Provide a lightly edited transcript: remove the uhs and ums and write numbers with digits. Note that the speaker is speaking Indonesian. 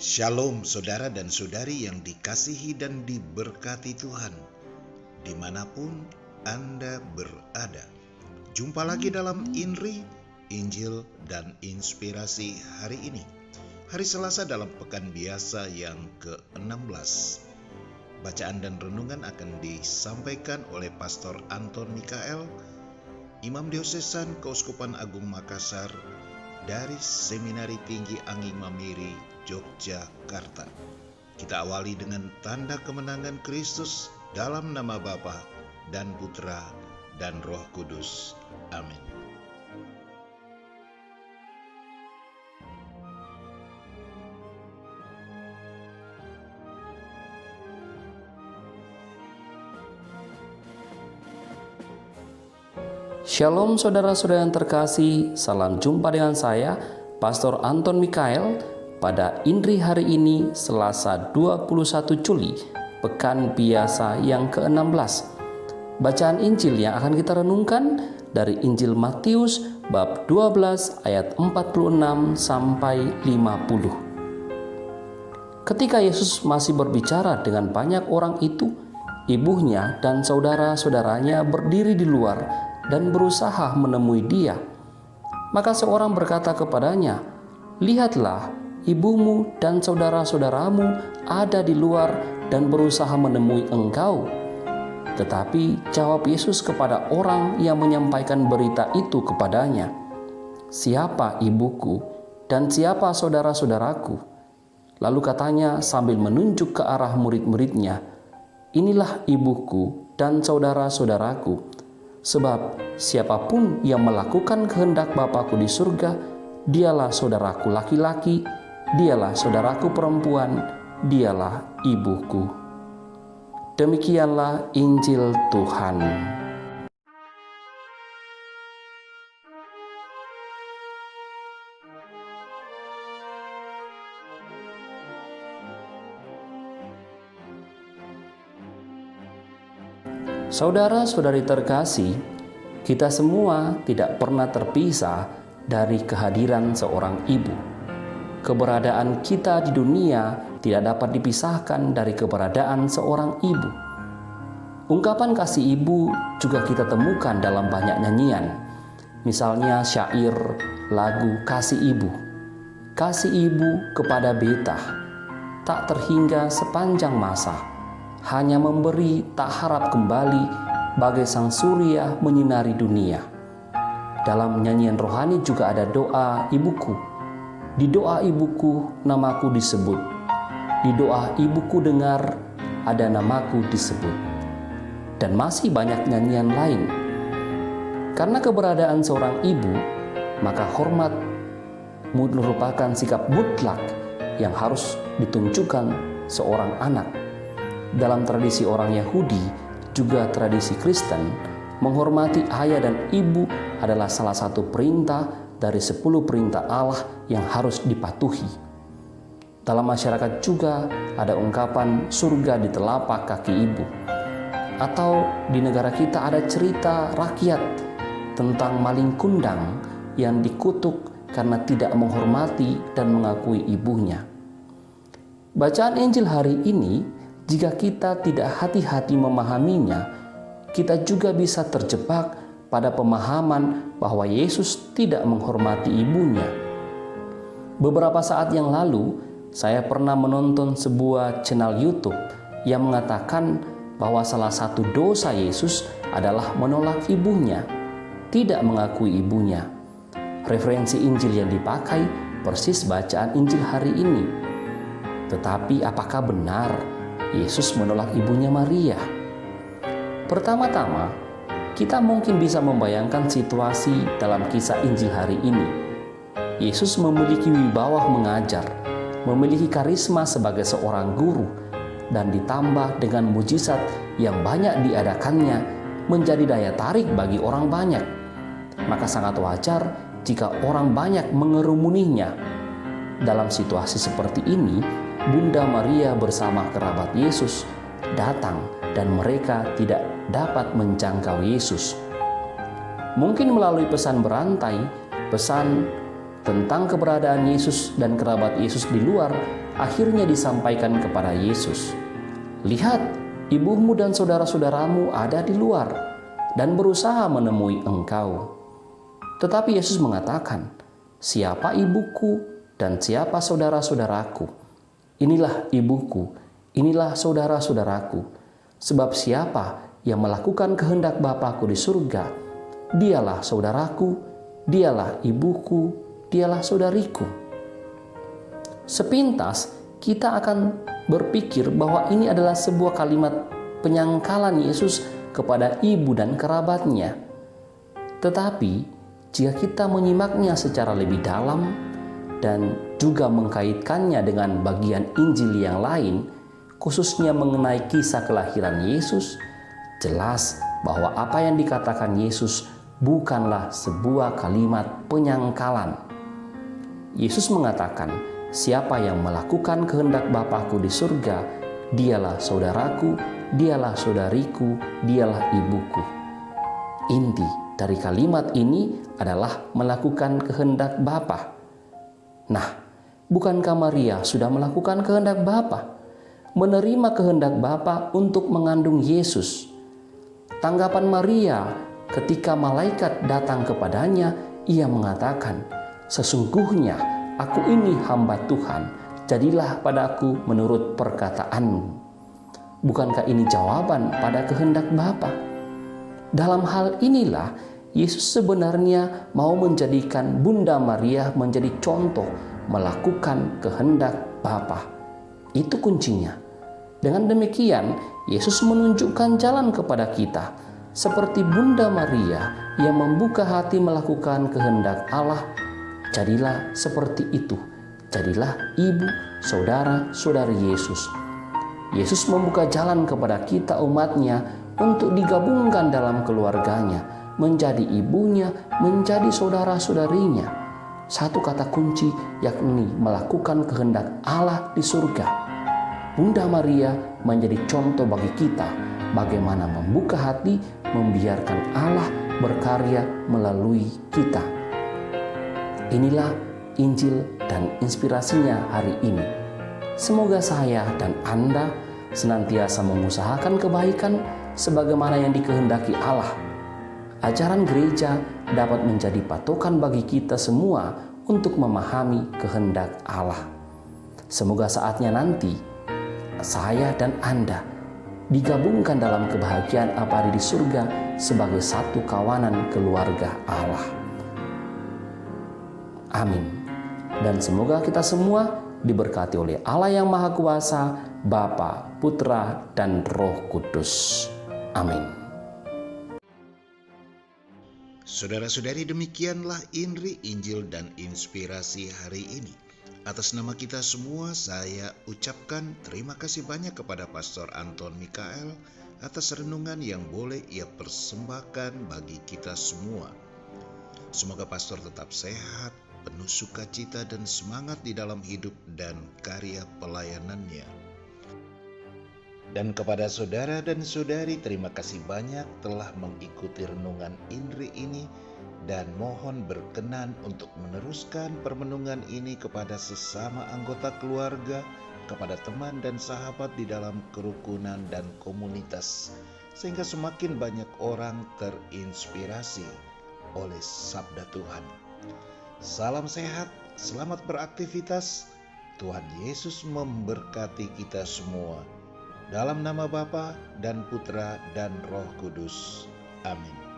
Shalom saudara dan saudari yang dikasihi dan diberkati Tuhan, dimanapun Anda berada. Jumpa lagi dalam INRI, Injil dan Inspirasi hari ini, hari Selasa dalam pekan biasa yang ke-16. Bacaan dan renungan akan disampaikan oleh Pastor Anton Mikael, Imam Diosesan Keuskupan Agung Makassar dari Seminari Tinggi Anging Mamiri, Yogyakarta. Kita awali dengan tanda kemenangan Kristus dalam nama Bapa dan Putra dan Roh Kudus. Amin. Shalom saudara-saudara yang terkasih, salam jumpa dengan saya, Pastor Anton Mikael, pada INRI hari ini, Selasa 21 Juli, Pekan Biasa yang ke-16. Bacaan Injil yang akan kita renungkan dari Injil Matius, bab 12 ayat 46 sampai 50. Ketika Yesus masih berbicara dengan banyak orang itu, ibunya dan saudara-saudaranya berdiri di luar dan berusaha menemui dia. Maka seorang berkata kepadanya, "Lihatlah, ibumu dan saudara-saudaramu ada di luar dan berusaha menemui engkau." Tetapi jawab Yesus kepada orang yang menyampaikan berita itu kepadanya, "Siapa ibuku dan siapa saudara-saudaraku?" Lalu katanya sambil menunjuk ke arah murid-muridnya, "Inilah ibuku dan saudara-saudaraku. Sebab siapapun yang melakukan kehendak Bapa-Ku di surga, dialah saudaraku laki-laki, dialah saudaraku perempuan, dialah ibuku." Demikianlah Injil Tuhan. Saudara-saudari terkasih, kita semua tidak pernah terpisah dari kehadiran seorang ibu. Keberadaan kita di dunia tidak dapat dipisahkan dari keberadaan seorang ibu. Ungkapan kasih ibu juga kita temukan dalam banyak nyanyian. Misalnya syair lagu Kasih Ibu. Kasih ibu kepada beta, tak terhingga sepanjang masa. Hanya memberi tak harap kembali, bagai sang surya menyinari dunia. Dalam nyanyian rohani juga ada doa ibuku. Di doa ibuku namaku disebut. Di doa ibuku dengar ada namaku disebut. Dan masih banyak nyanyian lain. Karena keberadaan seorang ibu, maka hormat merupakan sikap mutlak yang harus ditunjukkan seorang anak. Dalam tradisi orang Yahudi, juga tradisi Kristen, menghormati ayah dan ibu adalah salah satu perintah dari 10 perintah Allah yang harus dipatuhi. Dalam masyarakat juga ada ungkapan surga di telapak kaki ibu. Atau di negara kita ada cerita rakyat tentang maling kundang yang dikutuk karena tidak menghormati dan mengakui ibunya. Bacaan Injil hari ini, jika kita tidak hati-hati memahaminya, kita juga bisa terjebak pada pemahaman bahwa Yesus tidak menghormati ibunya. Beberapa saat yang lalu, saya pernah menonton sebuah channel YouTube yang mengatakan bahwa salah satu dosa Yesus adalah menolak ibunya, tidak mengakui ibunya. Referensi Injil yang dipakai persis bacaan Injil hari ini. Tetapi apakah benar Yesus menolak ibunya Maria? Pertama-tama, kita mungkin bisa membayangkan situasi dalam kisah Injil hari ini. Yesus memiliki wibawa mengajar, memiliki karisma sebagai seorang guru, dan ditambah dengan mujizat yang banyak diadakannya menjadi daya tarik bagi orang banyak. Maka sangat wajar jika orang banyak mengerumuninya. Dalam situasi seperti ini, Bunda Maria bersama kerabat Yesus datang dan mereka tidak dapat menjangkau Yesus. Mungkin melalui pesan berantai, pesan tentang keberadaan Yesus dan kerabat Yesus di luar akhirnya disampaikan kepada Yesus. "Lihat, ibumu dan saudara-saudaramu ada di luar dan berusaha menemui engkau." Tetapi Yesus mengatakan, "Siapa ibuku dan siapa saudara-saudaraku? Inilah ibuku, inilah saudara-saudaraku. Sebab siapa yang melakukan kehendak Bapa-Ku di surga, dialah saudaraku, dialah ibuku, dialah saudariku." Sepintas kita akan berpikir bahwa ini adalah sebuah kalimat penyangkalan Yesus kepada ibu dan kerabatnya. Tetapi jika kita menyimaknya secara lebih dalam dan juga mengkaitkannya dengan bagian Injil yang lain, khususnya mengenai kisah kelahiran Yesus, jelas bahwa apa yang dikatakan Yesus bukanlah sebuah kalimat penyangkalan. Yesus mengatakan, "Siapa yang melakukan kehendak Bapa-Ku di surga, dialah saudaraku, dialah saudariku, dialah ibuku." Inti dari kalimat ini adalah melakukan kehendak Bapa. Nah, bukankah Maria sudah melakukan kehendak Bapa? Menerima kehendak Bapa untuk mengandung Yesus. Tanggapan Maria ketika malaikat datang kepadanya, ia mengatakan, "Sesungguhnya aku ini hamba Tuhan, jadilah padaku menurut perkataanmu." Bukankah ini jawaban pada kehendak Bapa? Dalam hal inilah Yesus sebenarnya mau menjadikan Bunda Maria menjadi contoh melakukan kehendak Bapa. Itu kuncinya. Dengan demikian, Yesus menunjukkan jalan kepada kita. Seperti Bunda Maria yang membuka hati melakukan kehendak Allah, jadilah seperti itu. Jadilah ibu, saudara, saudari Yesus. Yesus membuka jalan kepada kita umatnya untuk digabungkan dalam keluarganya, menjadi ibunya, menjadi saudara-saudarinya. Satu kata kunci, yakni melakukan kehendak Allah di surga. Bunda Maria menjadi contoh bagi kita bagaimana membuka hati, membiarkan Allah berkarya melalui kita. Inilah Injil dan inspirasinya hari ini. Semoga saya dan Anda senantiasa mengusahakan kebaikan sebagaimana yang dikehendaki Allah. Ajaran gereja dapat menjadi patokan bagi kita semua untuk memahami kehendak Allah. Semoga saatnya nanti saya dan Anda digabungkan dalam kebahagiaan abadi di surga sebagai satu kawanan keluarga Allah. Amin. Dan semoga kita semua diberkati oleh Allah yang Maha Kuasa, Bapa, Putra, dan Roh Kudus. Amin. Saudara-saudari, demikianlah Inri, Injil, dan Inspirasi hari ini. Atas nama kita semua, saya ucapkan terima kasih banyak kepada Pastor Anton Mikael atas renungan yang boleh ia persembahkan bagi kita semua. Semoga Pastor tetap sehat, penuh sukacita dan semangat di dalam hidup dan karya pelayanannya. Dan kepada saudara dan saudari, terima kasih banyak telah mengikuti renungan Inri ini, dan mohon berkenan untuk meneruskan permenungan ini kepada sesama anggota keluarga, kepada teman dan sahabat di dalam kerukunan dan komunitas, sehingga semakin banyak orang terinspirasi oleh sabda Tuhan. Salam sehat, selamat beraktivitas. Tuhan Yesus memberkati kita semua. Dalam nama Bapa dan Putra dan Roh Kudus. Amin.